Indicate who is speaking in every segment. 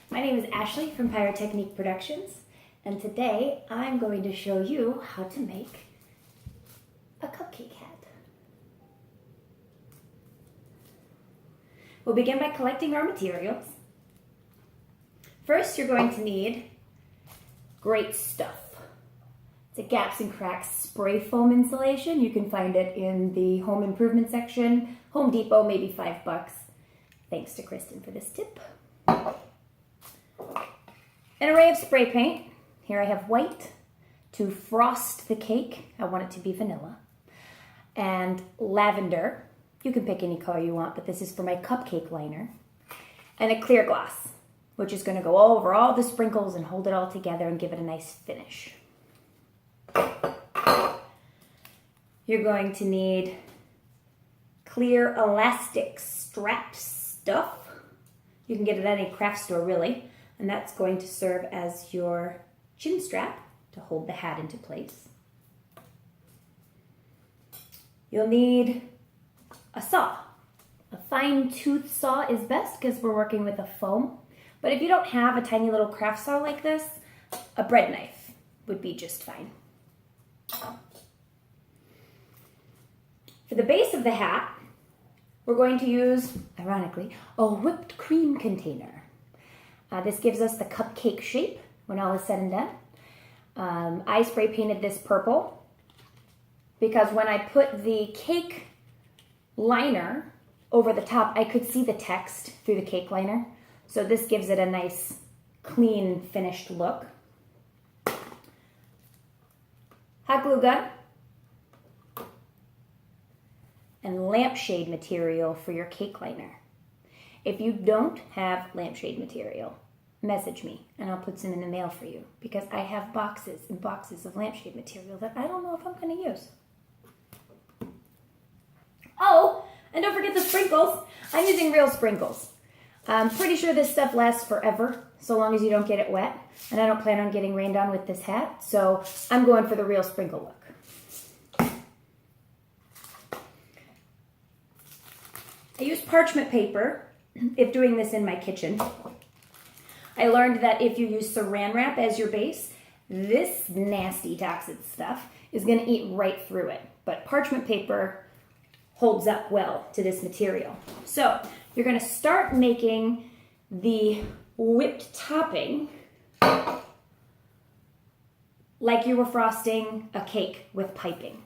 Speaker 1: my name is Ashley from Pyrotechniq Productions, and today I'm going to show you how to make a cupcake hat. We'll begin by collecting our materials. First, you're going to need great stuff. It's a Gaps and Cracks spray foam insulation. You can find it in the home improvement section. Home Depot, maybe $5. Thanks to Kristen for this tip. An array of spray paint. Here I have white to frost the cake. I want it to be vanilla. And lavender. You can pick any color you want, but this is for my cupcake liner. And a clear gloss, which is going to go over all the sprinkles and hold it all together and give it a nice finish. You're going to need clear elastic strap stuff. You can get it at any craft store, really. And that's going to serve as your chin strap to hold the hat into place. You'll need a saw. A fine tooth saw is best because we're working with a foam. But if you don't have a tiny little craft saw like this, a bread knife would be just fine. For the base of the hat, we're going to use, ironically, a whipped cream container. This gives us the cupcake shape when all is said and done. I spray painted this purple because when I put the cake liner over the top, I could see the text through the cake liner. So this gives it a nice, clean, finished look. Hot glue gun. And lampshade material for your cake liner. If you don't have lampshade material, message me and I'll put some in the mail for you because I have boxes and boxes of lampshade material that I don't know if I'm going to use. Oh, and don't forget the sprinkles. I'm using real sprinkles. I'm pretty sure this stuff lasts forever, so long as you don't get it wet. And I don't plan on getting rained on with this hat, so I'm going for the real sprinkle look. I use parchment paper if doing this in my kitchen. I learned that if you use saran wrap as your base, this nasty toxic stuff is going to eat right through it. But parchment paper holds up well to this material. So you're going to start making the whipped topping like you were frosting a cake with piping.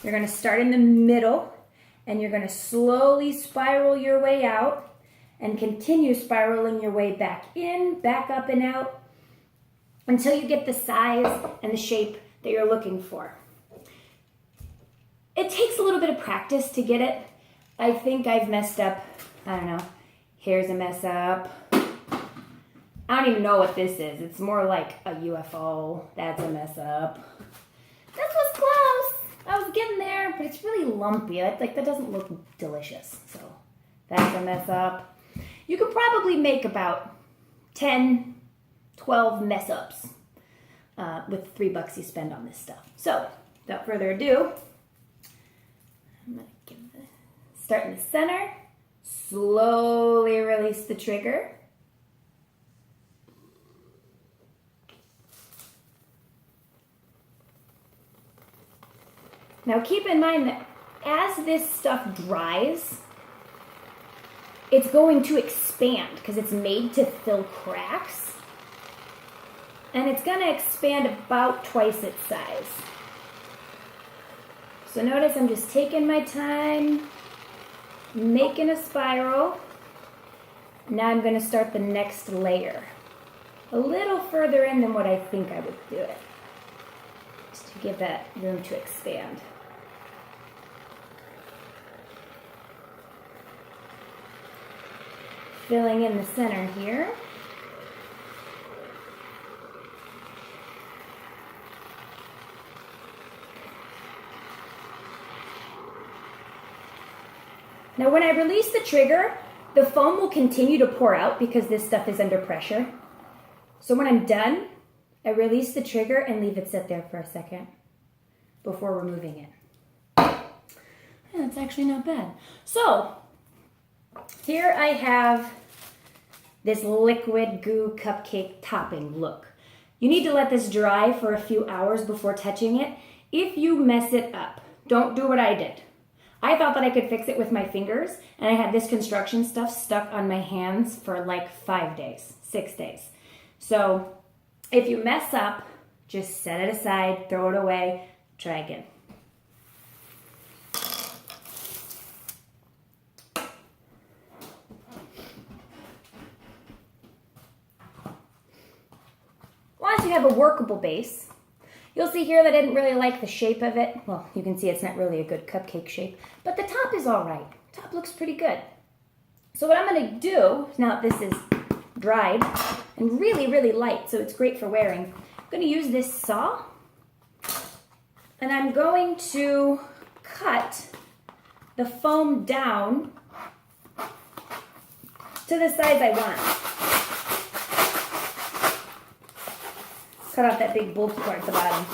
Speaker 1: You're going to start in the middle and you're going to slowly spiral your way out and continue spiraling your way back in, back up and out until you get the size and the shape that you're looking for. It takes a little bit of practice to get it. I think I've messed up, I don't know, here's a mess up. I don't even know what this is. It's more like a UFO. That's a mess up. This was close. I was getting there, but it's really lumpy. Like that doesn't look delicious. So that's a mess up. You could probably make about 10, 12 mess ups with $3 you spend on this stuff. So without further ado, I'm going to start in the center, slowly release the trigger. Now keep in mind that as this stuff dries, it's going to expand because it's made to fill cracks. And it's going to expand about twice its size. So notice I'm just taking my time, making a spiral. Now I'm going to start the next layer. A little further in than what I think I would do it. Just to give that room to expand. Filling in the center here. Now when I release the trigger, the foam will continue to pour out because this stuff is under pressure. So when I'm done, I release the trigger and leave it sit there for a second before removing it. Yeah, that's actually not bad. So here I have this liquid goo cupcake topping look. You need to let this dry for a few hours before touching it. If you mess it up, don't do what I did. I thought that I could fix it with my fingers, and I had this construction stuff stuck on my hands for like 5 days, 6 days. So if you mess up, just set it aside, throw it away, try again. Once you have a workable base, you'll see here that I didn't really like the shape of it. Well, you can see it's not really a good cupcake shape, but the top is all right. Top looks pretty good. So what I'm going to do, now that this is dried and really, really light, so it's great for wearing, I'm going to use this saw, and I'm going to cut the foam down to the size I want. Cut off that big bulky part at the bottom.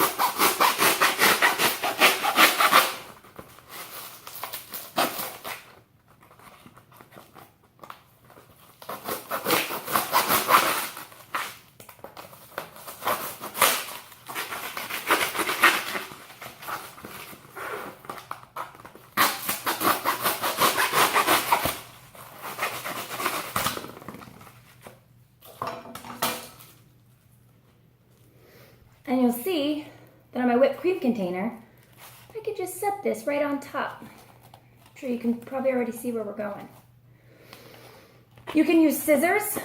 Speaker 1: And you'll see that on my whipped cream container, I could just set this right on top. I'm sure you can probably already see where we're going. You can use scissors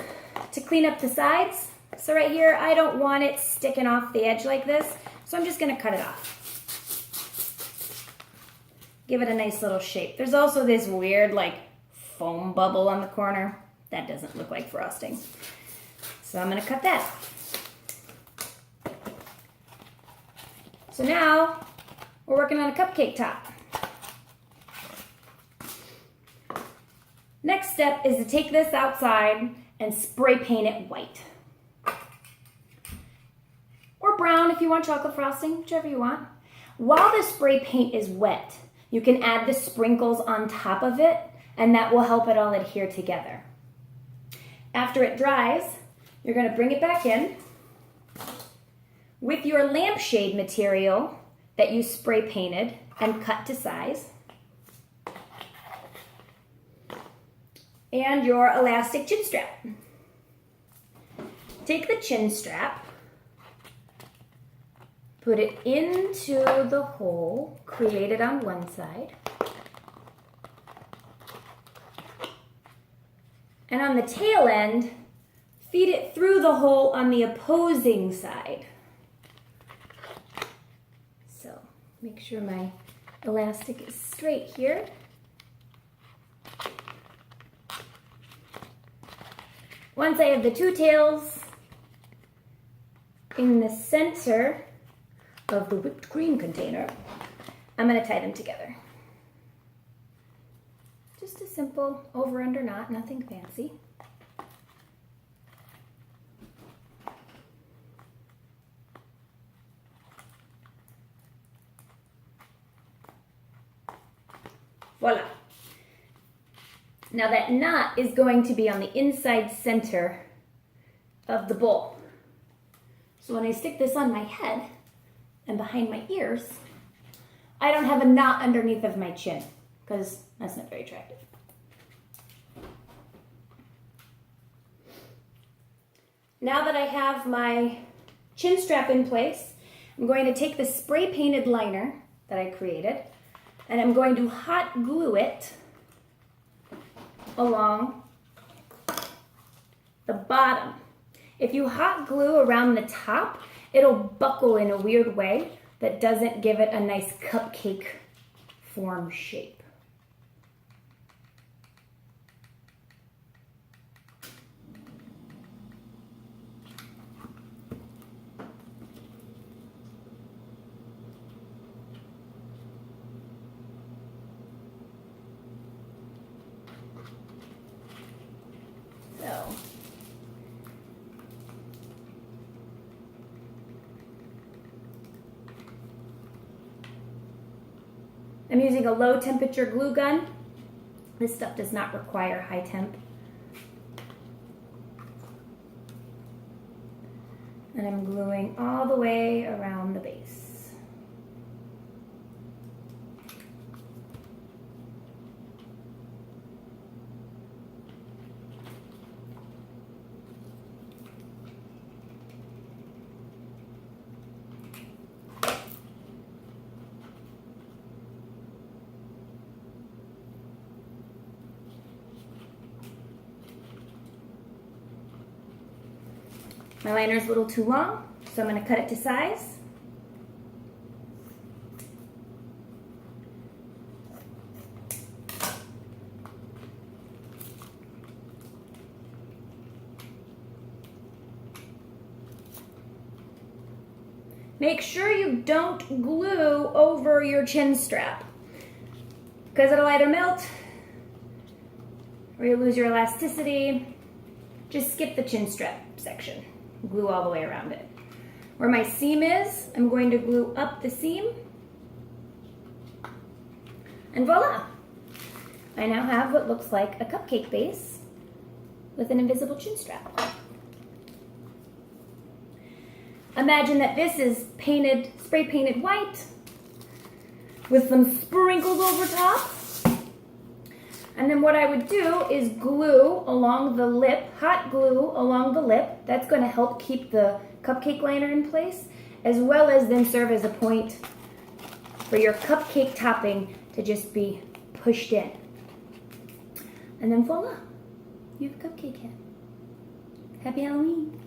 Speaker 1: to clean up the sides. So right here, I don't want it sticking off the edge like this, so I'm just gonna cut it off. Give it a nice little shape. There's also this weird like foam bubble on the corner. That doesn't look like frosting. So I'm gonna cut that off. So now, we're working on a cupcake top. Next step is to take this outside and spray paint it white. Or brown if you want chocolate frosting, whichever you want. While the spray paint is wet, you can add the sprinkles on top of it, and that will help it all adhere together. After it dries, you're going to bring it back in with your lampshade material that you spray painted and cut to size, and your elastic chin strap. Take the chin strap, put it into the hole created on one side, and on the tail end, feed it through the hole on the opposing side. Make sure my elastic is straight here. Once I have the two tails in the center of the whipped cream container, I'm going to tie them together. Just a simple over-under knot, nothing fancy. Voila. Now that knot is going to be on the inside center of the bowl. So when I stick this on my head and behind my ears, I don't have a knot underneath of my chin, because that's not very attractive. Now that I have my chin strap in place, I'm going to take the spray painted liner that I created, and I'm going to hot glue it along the bottom. If you hot glue around the top, it'll buckle in a weird way that doesn't give it a nice cupcake form shape. I'm using a low temperature glue gun. This stuff does not require high temp. And I'm gluing all the way around the base. My liner's a little too long, so I'm going to cut it to size. Make sure you don't glue over your chin strap, because it'll either melt or you lose your elasticity. Just skip the chin strap section. Glue all the way around it. Where my seam is, I'm going to glue up the seam. And voila! I now have what looks like a cupcake base with an invisible chin strap. Imagine that this is painted, spray painted white with some sprinkles over top. And then what I would do is glue along the lip, hot glue along the lip. That's going to help keep the cupcake liner in place, as well as then serve as a point for your cupcake topping to just be pushed in. And then voila, you have a cupcake head. Happy Halloween.